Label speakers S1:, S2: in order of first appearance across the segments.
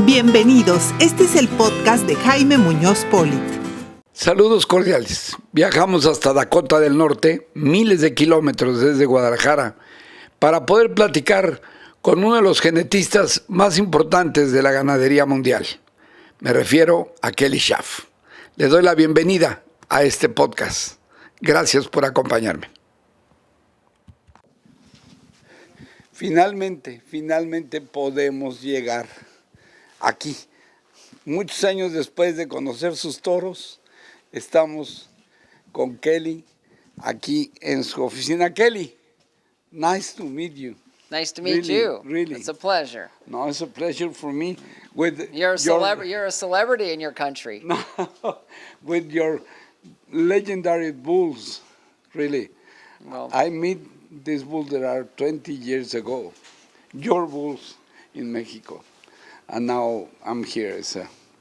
S1: Bienvenidos, este es el podcast de Jaime Muñoz Polit.
S2: Saludos cordiales. Viajamos hasta Dakota del Norte, miles de kilómetros desde Guadalajara, para poder platicar con uno de los genetistas más importantes de la ganadería mundial. Me refiero a Kelly Schaff. Le doy la bienvenida a este podcast. Gracias por acompañarme. Finalmente podemos llegar aquí. Muchos años después de conocer sus toros, estamos con Kelly aquí en su oficina. Kelly, nice to meet you.
S3: Nice to meet you.
S2: Really.
S3: It's a pleasure.
S2: No, it's a pleasure for me.
S3: You're a celebrity in your country.
S2: With your legendary bulls, really.
S3: Well,
S2: I meet these bulls that are 20 years ago, your bulls in Mexico. And now I'm here. It's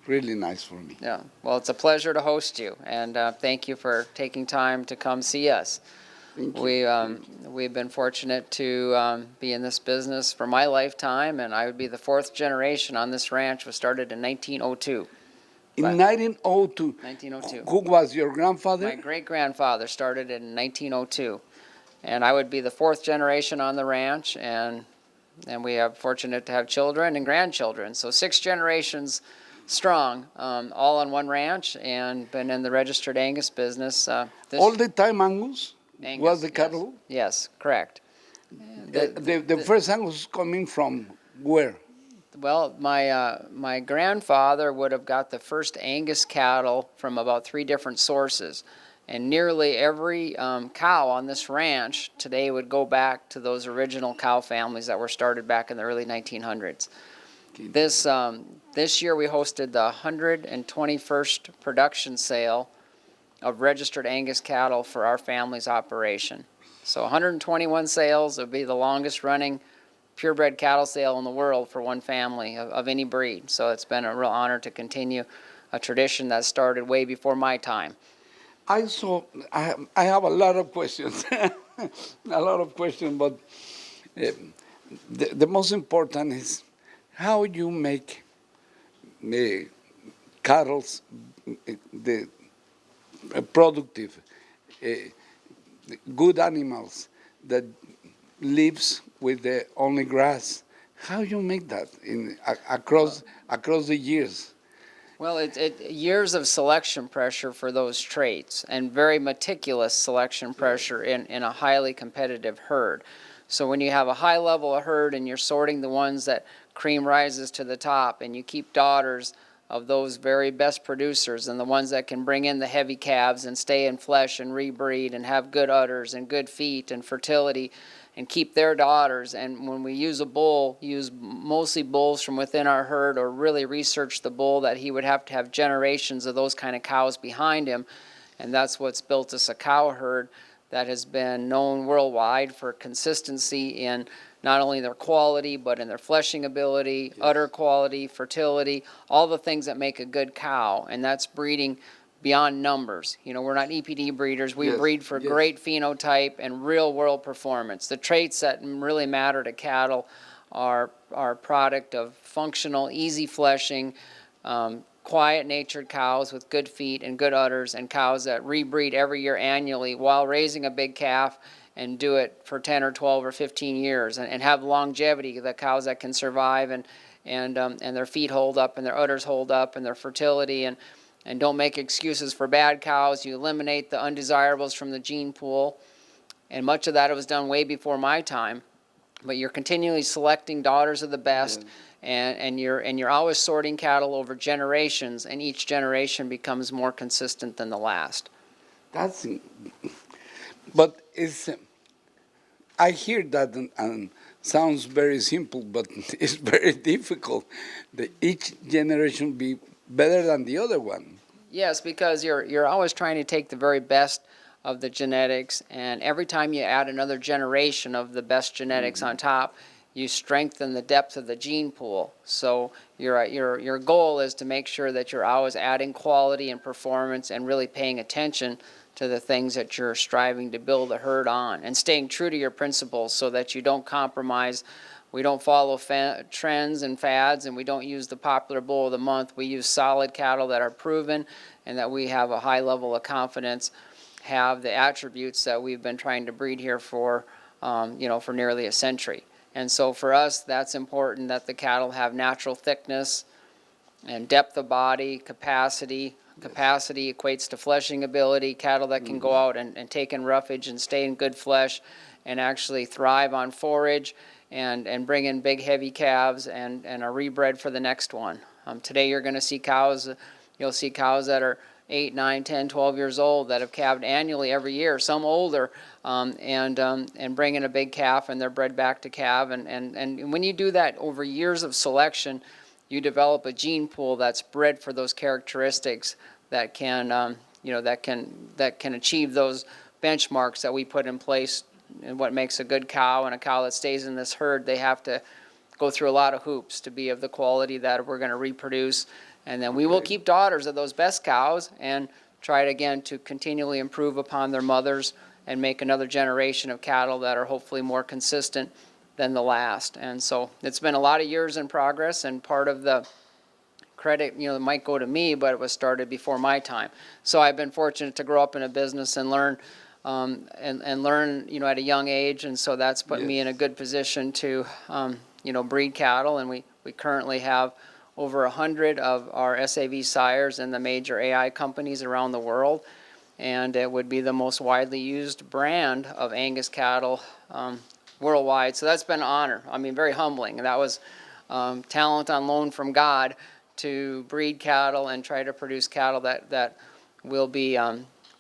S2: really nice for me.
S3: yeah. Well, it's a pleasure to host you, and thank you for taking time to come see us.
S2: Thank you.
S3: We've been fortunate to be in this business for my lifetime, and I would be the fourth generation on this ranch. Was started in 1902.
S2: In 1902,
S3: 1902.
S2: Who was your grandfather?
S3: My great-grandfather started in 1902, and I would be the fourth generation on the ranch, and we are fortunate to have children and grandchildren. So 6 generations strong, all on one ranch, and been in the registered Angus business.
S2: All the time Angus?
S3: Angus,
S2: Was the cattle?
S3: Yes, correct.
S2: The first Angus coming from where?
S3: Well, my grandfather would have got the first Angus cattle from about 3 different sources, and nearly every cow on this ranch today would go back to those original cow families that were started back in the early 1900s. This year we hosted the 121st production sale of registered Angus cattle for our family's operation. So 121 sales would be the longest running purebred cattle sale in the world for one family of any breed. So it's been a real honor to continue a tradition that started way before my time.
S2: I have a lot of questions, but the most important is how you make the cattle the productive, good animals that lives with the only grass. How you make that across the years?
S3: Well, it years of selection pressure for those traits, and very meticulous selection pressure in a highly competitive herd. So when you have a high level of herd and you're sorting the ones that cream rises to the top, and you keep daughters of those very best producers and the ones that can bring in the heavy calves and stay in flesh and rebreed and have good udders and good feet and fertility and keep their daughters. And when we use a bull, use mostly bulls from within our herd, or really research the bull that he would have to have generations of those kind of cows behind him. And that's what's built us a cow herd that has been known worldwide for consistency in not only their quality, but in their fleshing ability, udder quality, fertility, all the things that make a good cow. And that's breeding beyond numbers. You know, we're not EPD breeders. We breed for great phenotype and real world performance. The traits that really matter to cattle are a product of functional, easy fleshing, quiet natured cows with good feet and good udders, and cows that rebreed every year annually while raising a big calf and do it for 10 or 12 or 15 years and have longevity, the cows that can survive and their feet hold up and their udders hold up and their fertility, and don't make excuses for bad cows. You eliminate the undesirables from the gene pool, and much of that was done way before my time, but you're continually selecting daughters of the best. And you're always sorting cattle over generations, and each generation becomes more consistent than the last.
S2: But I hear that and sounds very simple, but it's very difficult. Each generation be better than the other one.
S3: Yes, because you're always trying to take the very best of the genetics, and every time you add another generation of the best genetics on top, you strengthen the depth of the gene pool. So your goal is to make sure that you're always adding quality and performance and really paying attention to the things that you're striving to build a herd on, and staying true to your principles so that you don't compromise We don't follow trends and fads, and we don't use the popular bull of the month. We use solid cattle that are proven and that we have a high level of confidence have the attributes that we've been trying to breed here for, for nearly a century. And so for us, that's important that the cattle have natural thickness and depth of body, capacity. Capacity equates to fleshing ability, cattle that can go out and take in roughage and stay in good flesh and actually thrive on forage and bring in big, heavy calves and are rebred for the next one. Today you're going to see cows, you'll see cows that are 8, 9, 10, 12 years old that have calved annually every year, some older, and bring in a big calf and they're bred back to calve. And when you do that over years of selection, you develop a gene pool that's bred for those characteristics that can, that can achieve those benchmarks that we put in place. And what makes a good cow and a cow that stays in this herd, they have to go through a lot of hoops to be of the quality that we're going to reproduce. And then we will keep daughters of those best cows and try to continually improve upon their mothers and make another generation of cattle that are hopefully more consistent than the last. And so it's been a lot of years in progress, and part of the credit, might go to me, but it was started before my time. So I've been fortunate to grow up in a business and learn, at a young age, and so that's put me in a good position to, breed cattle. And we currently have over 100 of our SAV sires in the major AI companies around the world, and it would be the most widely used brand of Angus cattle worldwide. So that's been an honor. I mean, very humbling. And that was talent on loan from God to breed cattle and try to produce cattle that will be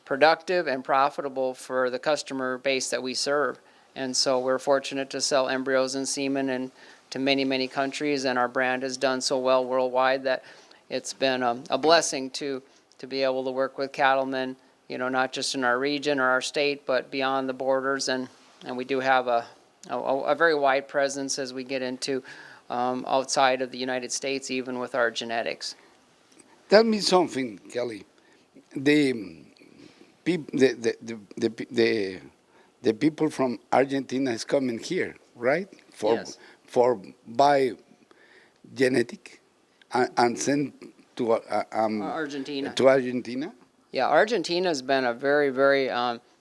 S3: productive and profitable for the customer base that we serve. And so we're fortunate to sell embryos and semen and to many, many countries, and our brand has done so well worldwide that it's been a blessing to be able to work with cattlemen, not just in our region or our state, but beyond the borders. And we do have a very wide presence as we get into outside of the United States, even with our genetics.
S2: Tell me something, Kelly. The people from Argentina is coming here, right?
S3: Yes.
S2: For buy genetic and send to
S3: Argentina.
S2: To Argentina.
S3: Yeah, Argentina has been a very, very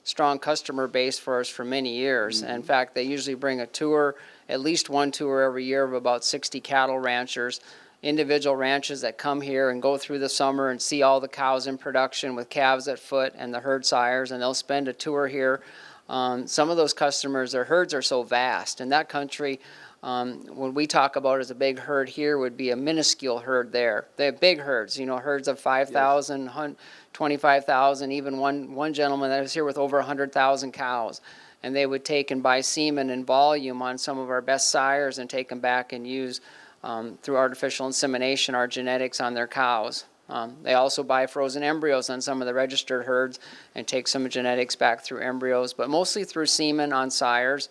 S3: strong customer base for us for many years. In fact, they usually bring a tour, at least one tour every year of about 60 cattle ranchers, individual ranches that come here and go through the summer and see all the cows in production with calves at foot and the herd sires, and they'll spend a tour here. Some of those customers, their herds are so vast. In that country, when we talk about as a big herd here would be a minuscule herd there. They have big herds, herds of 5,000, 25,000, even one gentleman that was here with over 100,000 cows. And they would take and buy semen in volume on some of our best sires and take them back and use, through artificial insemination, our genetics on their cows. They also buy frozen embryos on some of the registered herds and take some genetics back through embryos, but mostly through semen on sires.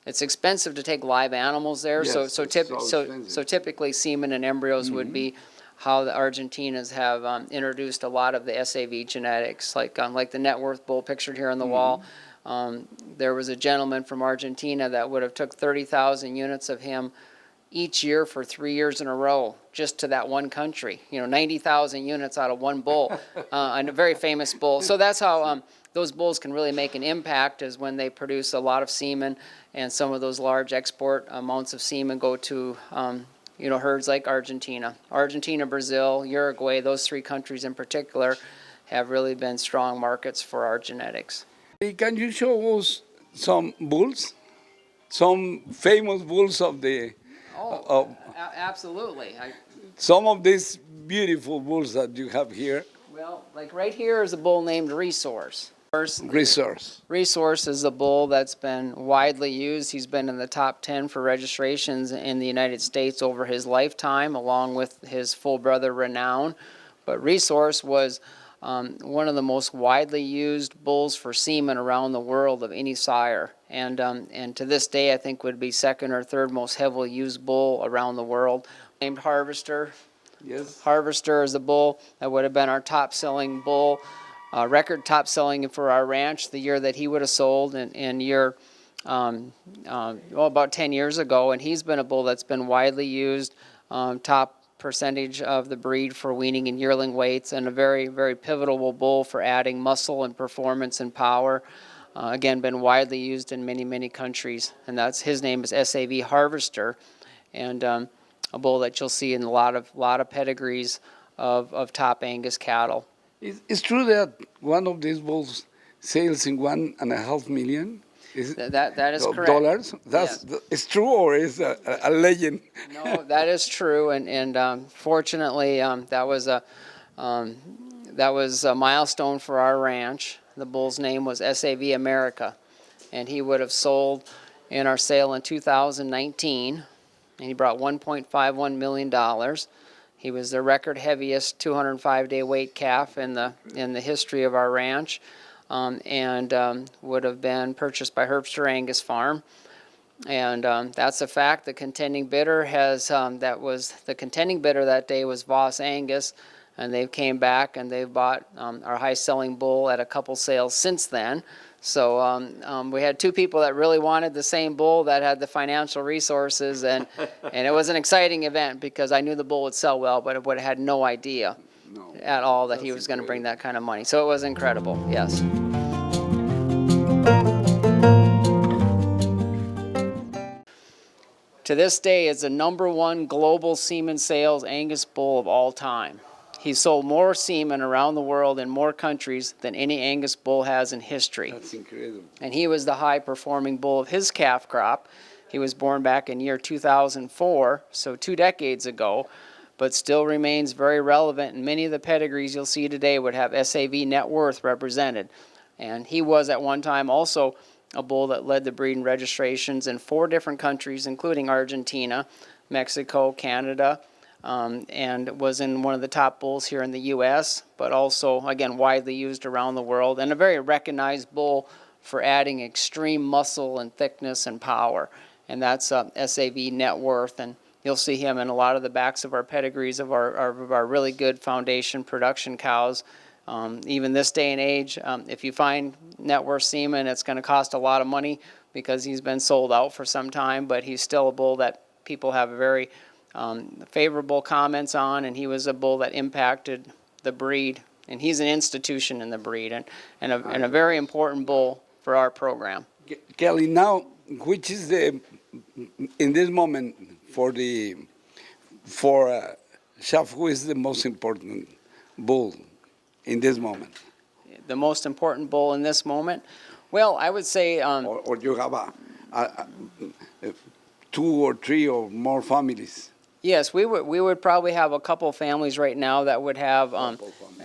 S3: It's expensive to take live animals there,
S2: Yes,
S3: so typically semen and embryos would be how the Argentinas have introduced a lot of the SAV genetics, like the net worth bull pictured here on the wall. There was a gentleman from Argentina that would have took 30,000 units of him each year for 3 years in a row, just to that one country. 90,000 units out of one bull, and a very famous bull. So that's how those bulls can really make an impact, is when they produce a lot of semen, and some of those large export amounts of semen go to herds like Argentina, Brazil, Uruguay. Those three countries in particular have really been strong markets for our genetics.
S2: Can you show us some bulls, some famous bulls of the?
S3: Absolutely.
S2: Some of these beautiful bulls that you have here.
S3: Well, like right here is a bull named Resource.
S2: Resource
S3: is a bull that's been widely used. He's been in the top 10 for registrations in the United States over his lifetime, along with his full brother Renown. But Resource was one of the most widely used bulls for semen around the world of any sire. And to this day, I think would be second or third most heavily used bull around the world. Named Harvester.
S2: Yes.
S3: Harvester is a bull that would have been our top-selling bull, record top-selling for our ranch the year that he would have sold. In year about 10 years ago, and he's been a bull that's been widely used, top percentage of the breed for weaning and yearling weights, and a very, very pivotal bull for adding muscle and performance and power. Again, been widely used in many, many countries, and his name is SAV Harvester, and a bull that you'll see in a lot of pedigrees of top Angus cattle.
S2: It's true that one of these bulls sells in $1.5 million.
S3: That is correct.
S2: Dollars? It's true, or is a legend?
S3: No, that is true, and fortunately, that was a milestone for our ranch. The bull's name was SAV America, and he would have sold in our sale in 2019, and he brought $1.51 million. He was the record heaviest 205-day weight calf in the history of our ranch, and would have been purchased by Herbster Angus Farm. And that's a fact. The contending bidder the contending bidder that day was Voss Angus, and they came back and they've bought our high-selling bull at a couple sales since then. So we had two people that really wanted the same bull that had the financial resources, and it was an exciting event because I knew the bull would sell well, but I would have had no idea at all that he was going to bring that kind of money. So it was incredible, yes. To this day, is the #1 global semen sales Angus bull of all time. He sold more semen around the world in more countries than any Angus bull has in history.
S2: That's incredible.
S3: And he was the high-performing bull of his calf crop. He was born back in year 2004, so 2 decades ago, but still remains very relevant, and many of the pedigrees you'll see today would have SAV net worth represented. And he was at one time also a bull that led the breeding registrations in 4 different countries, including Argentina, Mexico, Canada, and was in one of the top bulls here in the U.S., but also, again, widely used around the world, and a very recognized bull for adding extreme muscle and thickness and power. And that's SAV net worth, and you'll see him in a lot of the backs of our pedigrees of our really good foundation production cows. Even this day and age, if you find net worth semen, it's going to cost a lot of money because he's been sold out for some time, but he's still a bull that people have very favorable comments on, and he was a bull that impacted the breed, and he's an institution in the breed, and a very important bull for our program.
S2: Kelly, now, which is in this moment for Schaff, who is the most important bull in this moment?
S3: The most important bull in this moment? Well, I would say...
S2: or you have a 2 or 3 or more families?
S3: Yes, we would probably have a couple families right now that would have,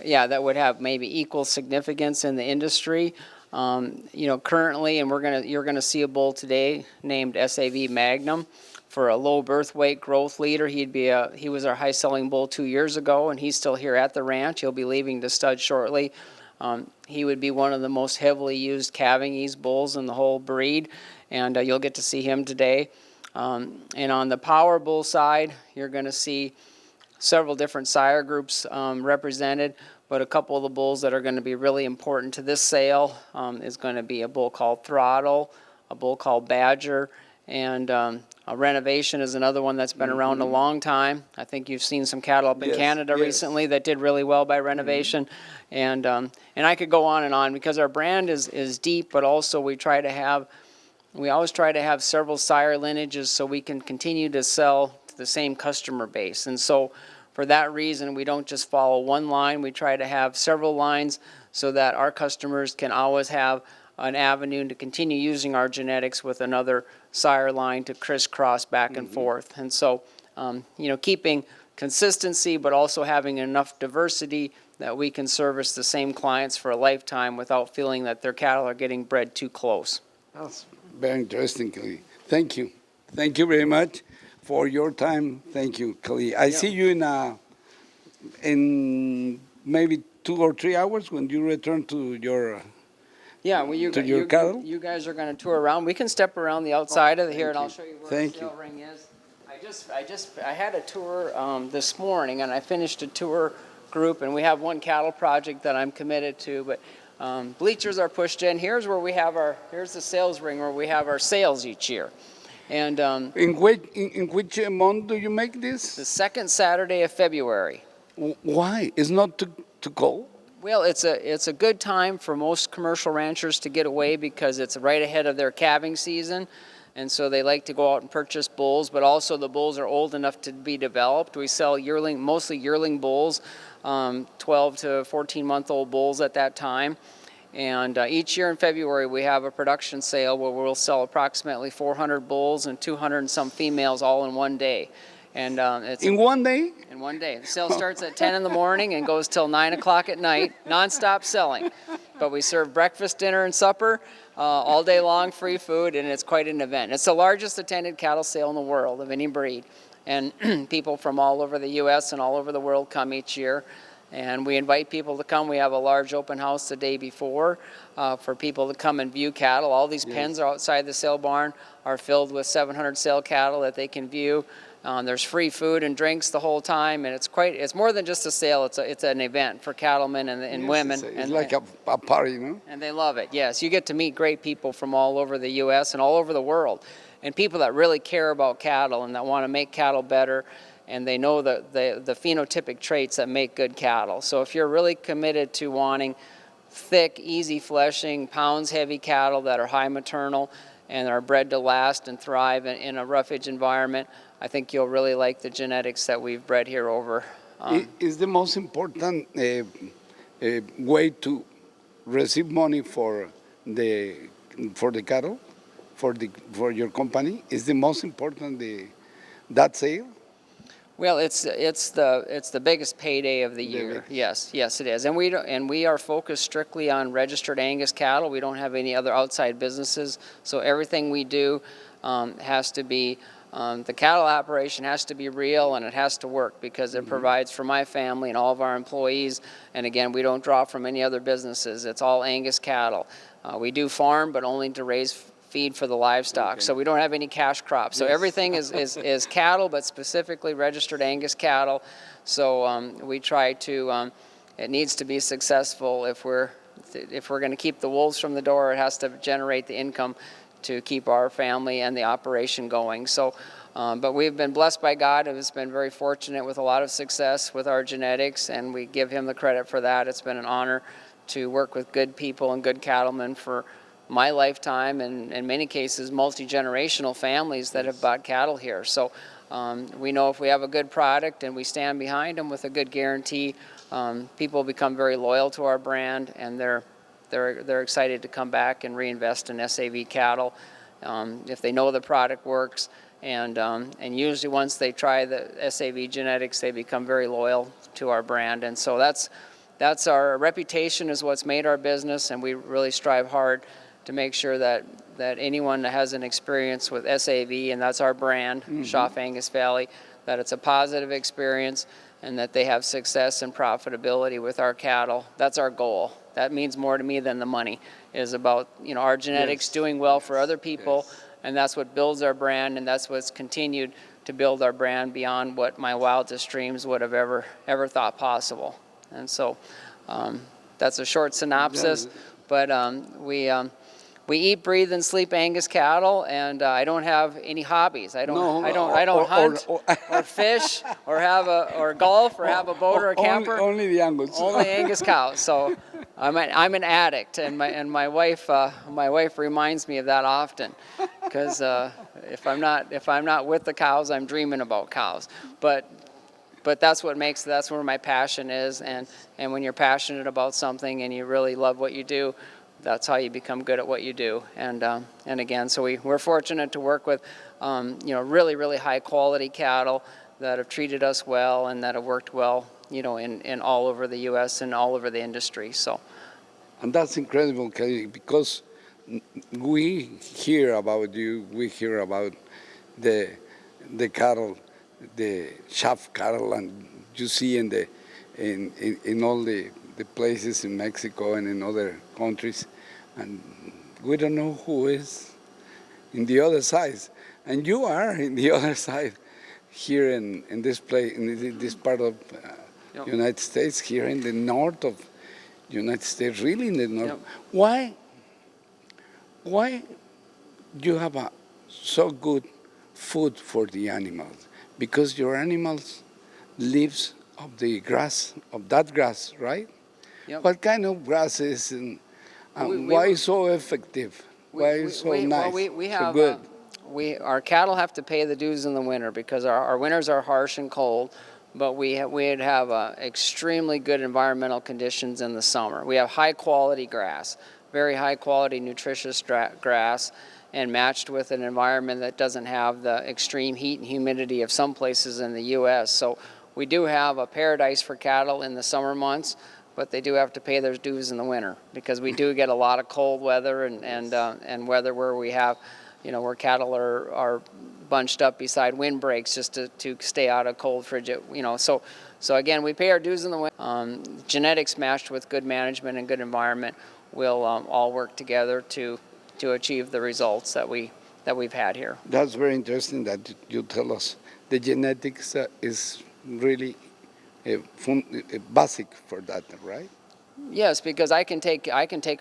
S3: that would have maybe equal significance in the industry. Currently, and you're gonna see a bull today named SAV Magnum for a low birth weight growth leader. He was our high-selling bull 2 years ago, and he's still here at the ranch. He'll be leaving to stud shortly. He would be one of the most heavily used calving ease bulls in the whole breed, and you'll get to see him today. And on the power bull side, you're going to see several different sire groups represented, but a couple of the bulls that are going to be really important to this sale is going to be a bull called Throttle, a bull called Badger, and a Renovation is another one that's been around a long time. I think you've seen some cattle up in Canada recently that did really well by Renovation, and I could go on and on because our brand is deep, but also we always try to have several sire lineages so we can continue to sell to the same customer base. And so for that reason, we don't just follow one line. We try to have several lines so that our customers can always have an avenue to continue using our genetics with another sire line to crisscross back and forth. And so, keeping consistency but also having enough diversity that we can service the same clients for a lifetime without feeling that their cattle are getting bred too close.
S2: That's very interesting, Kelly. Thank you. Thank you very much for your time. Thank you, Kelly. I see you in maybe 2 or 3 hours when you return to your your cattle.
S3: You guys are going to tour around. We can step around the outside of here, and I'll show you where the sale ring is. I had a tour this morning, and I finished a tour group, and we have one cattle project that I'm committed to, but Bleachers are pushed in. Here's the sales ring where we have our sales each year. And
S2: In which month do you make this?
S3: the second Saturday of February.
S2: Why? It's not too cold?
S3: Well, it's a good time for most commercial ranchers to get away because it's right ahead of their calving season, and so they like to go out and purchase bulls. But also the bulls are old enough to be developed. We sell mostly yearling bulls, 12 to 14-month-old bulls at that time. And each year in February we have a production sale where we'll sell approximately 400 bulls and 200 and some females all in one day. And it's
S2: In one day?
S3: in one day. The sale starts at 10 in the morning and goes till 9 o'clock at night, nonstop selling. But we serve breakfast, dinner, and supper all day long, free food, and it's quite an event. It's the largest attended cattle sale in the world of any breed. And people from all over the U.S. and all over the world come each year. And we invite people to come. We have a large open house the day before for people to come and view cattle. All these pens are outside the sale barn are filled with 700 sale cattle that they can view. There's free food and drinks the whole time, and it's more than just a sale. It's an event for cattlemen and women.
S2: It's like a party, no?
S3: And they love it. Yes, you get to meet great people from all over the U.S. and all over the world, and people that really care about cattle and that want to make cattle better, and they know the phenotypic traits that make good cattle. So if you're really committed to wanting thick, easy fleshing, pounds heavy cattle that are high maternal and are bred to last and thrive in a roughage environment, I think you'll really like the genetics that we've bred here over.
S2: Is the most important way to receive money for the cattle, for your company? Is the most important that sale?
S3: Well, it's the biggest payday of the year. Yes, it is, and we are focused strictly on registered Angus cattle. We don't have any other outside businesses, so everything we do has to be. The cattle operation has to be real, and it has to work because it provides for my family and all of our employees. And again, we don't draw from any other businesses. It's all Angus cattle. We do farm, but only to raise feed for the livestock. So we don't have any cash crops. So everything is cattle, but specifically registered Angus cattle. So we try to. It needs to be successful. If we're going to keep the wolves from the door, it has to generate the income to keep our family and the operation going. So, but we've been blessed by God and have been very fortunate with a lot of success with our genetics, and we give him the credit for that. It's been an honor to work with good people and good cattlemen for my lifetime, and in many cases multi-generational families that have bought cattle here. So we know if we have a good product and we stand behind them with a good guarantee, people become very loyal to our brand, and they're excited to come back and reinvest in SAV cattle if they know the product works. And usually once they try the SAV genetics, they become very loyal to our brand. And so that's our reputation is what's made our business, and we really strive hard to make sure that anyone that has an experience with SAV, and that's our brand, Schaff Angus Valley, that it's a positive experience and that they have success and profitability with our cattle. That's our goal. That means more to me than the money. Is about our genetics doing well for other people, and that's what builds our brand, and that's what's continued to build our brand beyond what my wildest dreams would have ever thought possible. And so that's a short synopsis, but we eat, breathe, and sleep Angus cattle, and I don't have any hobbies. I don't hunt or fish or golf or have a boat or a camper.
S2: Only the Angus.
S3: Only Angus cows. So I'm an addict, and my wife reminds me of that often, because if I'm not with the cows, I'm dreaming about cows. But that's where my passion is, and when you're passionate about something and you really love what you do, that's how you become good at what you do. And again, so we're fortunate to work with really, really high quality cattle that have treated us well and that have worked well, in all over the U.S. and all over the industry. So,
S2: and that's incredible, Kelly, because we hear about you, we hear about the cattle, the Schaff cattle, and you see in all the places in Mexico and in other countries, and we don't know who is in the other side, and you are in the other side here in this place, in this part of United States, here in the north of United States, really in the north.
S3: Yep.
S2: Why you have so good food for the animals? Because your animals lives of the grass, of that grass, right?
S3: Yep.
S2: What kind of grass is, and
S3: We
S2: why so effective? Why so nice,
S3: we
S2: so
S3: have
S2: good?
S3: our cattle have to pay the dues in the winter because our winters are harsh and cold, but we'd have extremely good environmental conditions in the summer. We have high quality grass, very high quality nutritious grass, and matched with an environment that doesn't have the extreme heat and humidity of some places in the U.S. So we do have a paradise for cattle in the summer months, but they do have to pay their dues in the winter because we do get a lot of cold weather and weather where we have, where cattle are bunched up beside windbreaks just to stay out of cold frigid, So again, we pay our dues in the winter. Genetics matched with good management and good environment will all work together to achieve the results that we've had here.
S2: That's very interesting that you tell us. The genetics is really basic for that, right?
S3: Yes, because I can take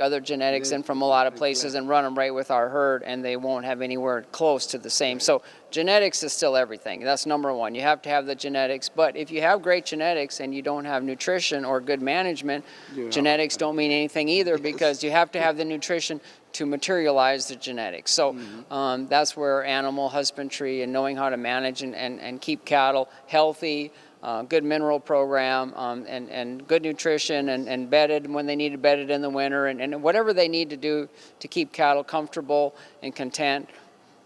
S3: other genetics in from a lot of places and run them right with our herd, and they won't have anywhere close to the same. So genetics is still everything. That's number one. You have to have the genetics, but if you have great genetics and you don't have nutrition or good management, genetics don't mean anything either because you have to have the nutrition to materialize the genetics. So that's where animal husbandry and knowing how to manage and keep cattle healthy, good mineral program, and good nutrition and bedded when they need it bedded in the winter and whatever they need to do to keep cattle comfortable and content,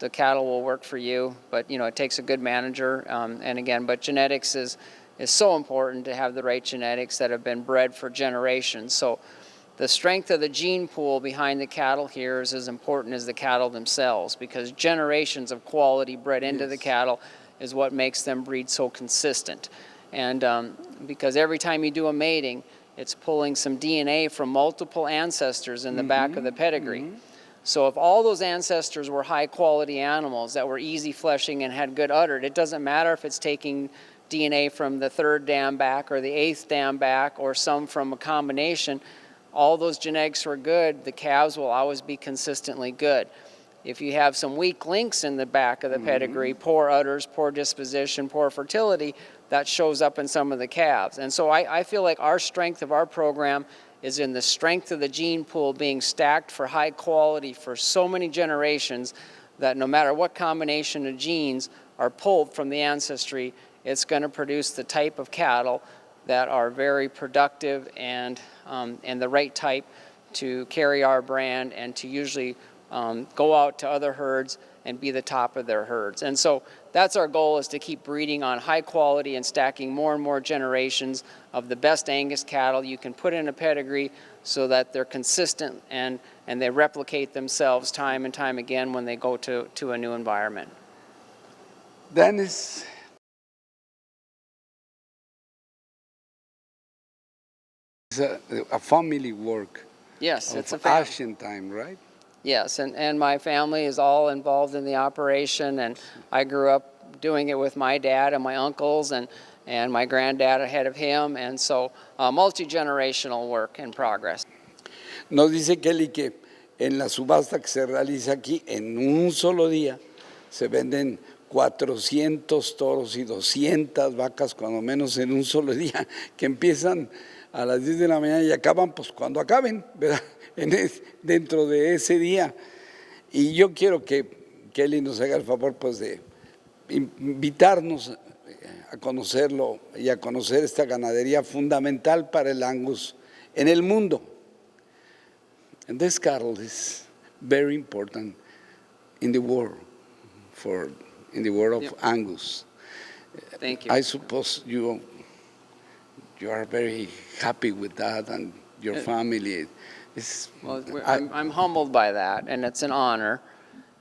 S3: the cattle will work for you. But it takes a good manager, and again, but genetics is so important to have the right genetics that have been bred for generations. So the strength of the gene pool behind the cattle here is as important as the cattle themselves because generations of quality bred into the cattle is what makes them breed so consistent. And because every time you do a mating, it's pulling some DNA from multiple ancestors in the back of the pedigree. So if all those ancestors were high quality animals that were easy fleshing and had good udder, it doesn't matter if it's taking DNA from the third dam back or the eighth dam back or some from a combination. All those genetics were good, the calves will always be consistently good. If you have some weak links in the back of the pedigree, poor udders, poor disposition, poor fertility, that shows up in some of the calves. And so I feel like our strength of our program is in the strength of the gene pool being stacked for high quality for so many generations that no matter what combination of genes are pulled from the ancestry, it's going to produce the type of cattle that are very productive and the right type to carry our brand and to usually go out to other herds and be the top of their herds. And so that's our goal, is to keep breeding on high quality and stacking more and more generations of the best Angus cattle you can put in a pedigree so that they're consistent and they replicate themselves time and time again when they go to a new environment.
S2: Dennis, it's a family work.
S3: Yes, it's a
S2: passion time, right?
S3: Yes, and my family is all involved in the operation, and I grew up doing it with my dad and my uncles and my granddad ahead of him, and so multi-generational work in progress.
S2: Nos dice Kelly que en la subasta que se realiza aquí, en un solo día, se venden 400 toros y 200 vacas, cuando menos en un solo día, que empiezan a las 10 de la mañana y acaban pues cuando acaben, ¿verdad? Dentro de ese día. Y yo quiero que Kelly nos haga el favor pues de invitarnos a conocerlo y a conocer esta ganadería fundamental para el Angus en el mundo. And this cattle is very important in the world, of Angus.
S3: Thank you.
S2: I suppose you are very happy with that, and your family.
S3: Well, I'm humbled by that, and it's an honor.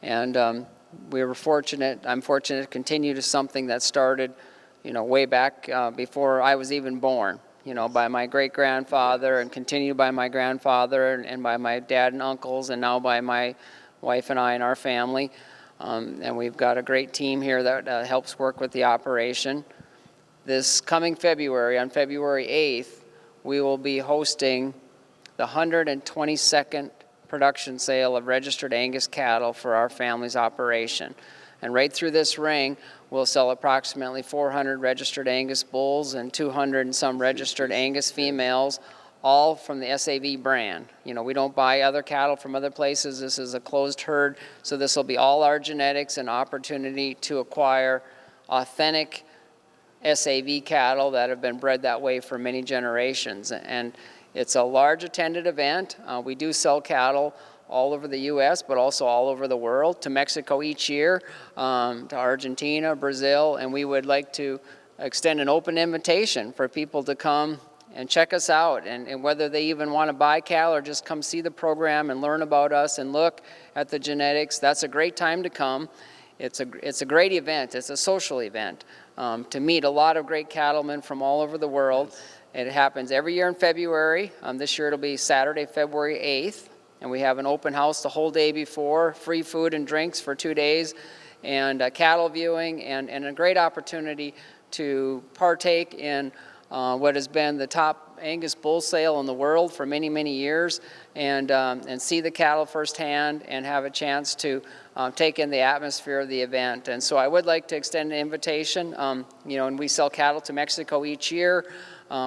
S3: And we were fortunate. I'm fortunate to continue to something that started, way back before I was even born. By my great-grandfather, and continued by my grandfather, and by my dad and uncles, and now by my wife and I and our family. And we've got a great team here that helps work with the operation. This coming February, on February 8th, we will be hosting the 122nd production sale of registered Angus cattle for our family's operation. And right through this ring, we'll sell approximately 400 registered Angus bulls and 200 and some registered Angus females, all from the SAV brand. You know, we don't buy other cattle from other places. This is a closed herd, so this will be all our genetics and opportunity to acquire authentic SAV cattle that have been bred that way for many generations. And it's a large attended event. We do sell cattle all over the U.S., but also all over the world, to Mexico each year, to Argentina, Brazil, and we would like to extend an open invitation for people to come and check us out, and whether they even want to buy cattle or just come see the program and learn about us and look at the genetics, that's a great time to come. It's a great event. It's a social event to meet a lot of great cattlemen from all over the world. It happens every year in February. This year it'll be Saturday, February 8th, and we have an open house the whole day before, free food and drinks for 2 days, and cattle viewing, and a great opportunity to partake in what has been the top Angus bull sale in the world for many, many years, and see the cattle firsthand and have a chance to take in the atmosphere of the event. And so I would like to extend an invitation. You know, and we sell cattle to Mexico each year.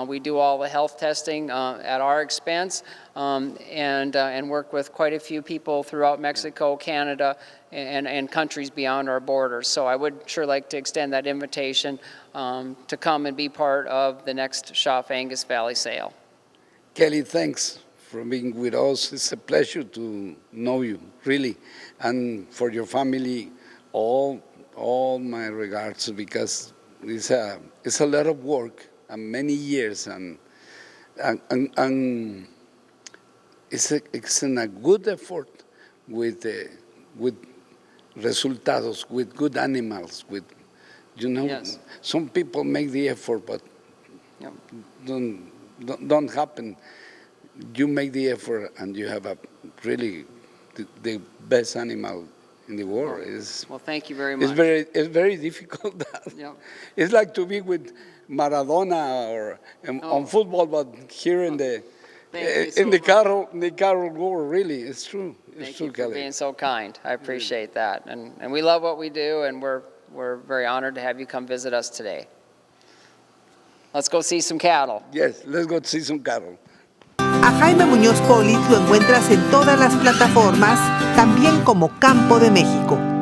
S3: We do all the health testing at our expense, and work with quite a few people throughout Mexico, Canada, and countries beyond our borders. So I would sure like to extend that invitation to come and be part of the next Schaff Angus Valley sale.
S2: Kelly, thanks for being with us. It's a pleasure to know you, really. And for your family, all my regards, because it's a lot of work and many years, and it's a good effort with resultados, with good animals, with, you know,
S3: Yes.
S2: Some people make the effort, but
S3: Yep.
S2: don't happen. You make the effort, and you have the best animal in the world.
S3: Well, thank you very much.
S2: It's very difficult.
S3: Yep.
S2: It's like to be with Maradona or on football, but here in the carro world, really, it's true. It's
S3: Thank
S2: true,
S3: you for
S2: Kelly.
S3: being so kind. I appreciate that. And we love what we do, and we're very honored to have you come visit us today. Let's go see some cattle.
S2: Yes, let's go see some cattle.
S1: A Jaime Muñoz Polit lo encuentras en todas las plataformas, también como Campo de México.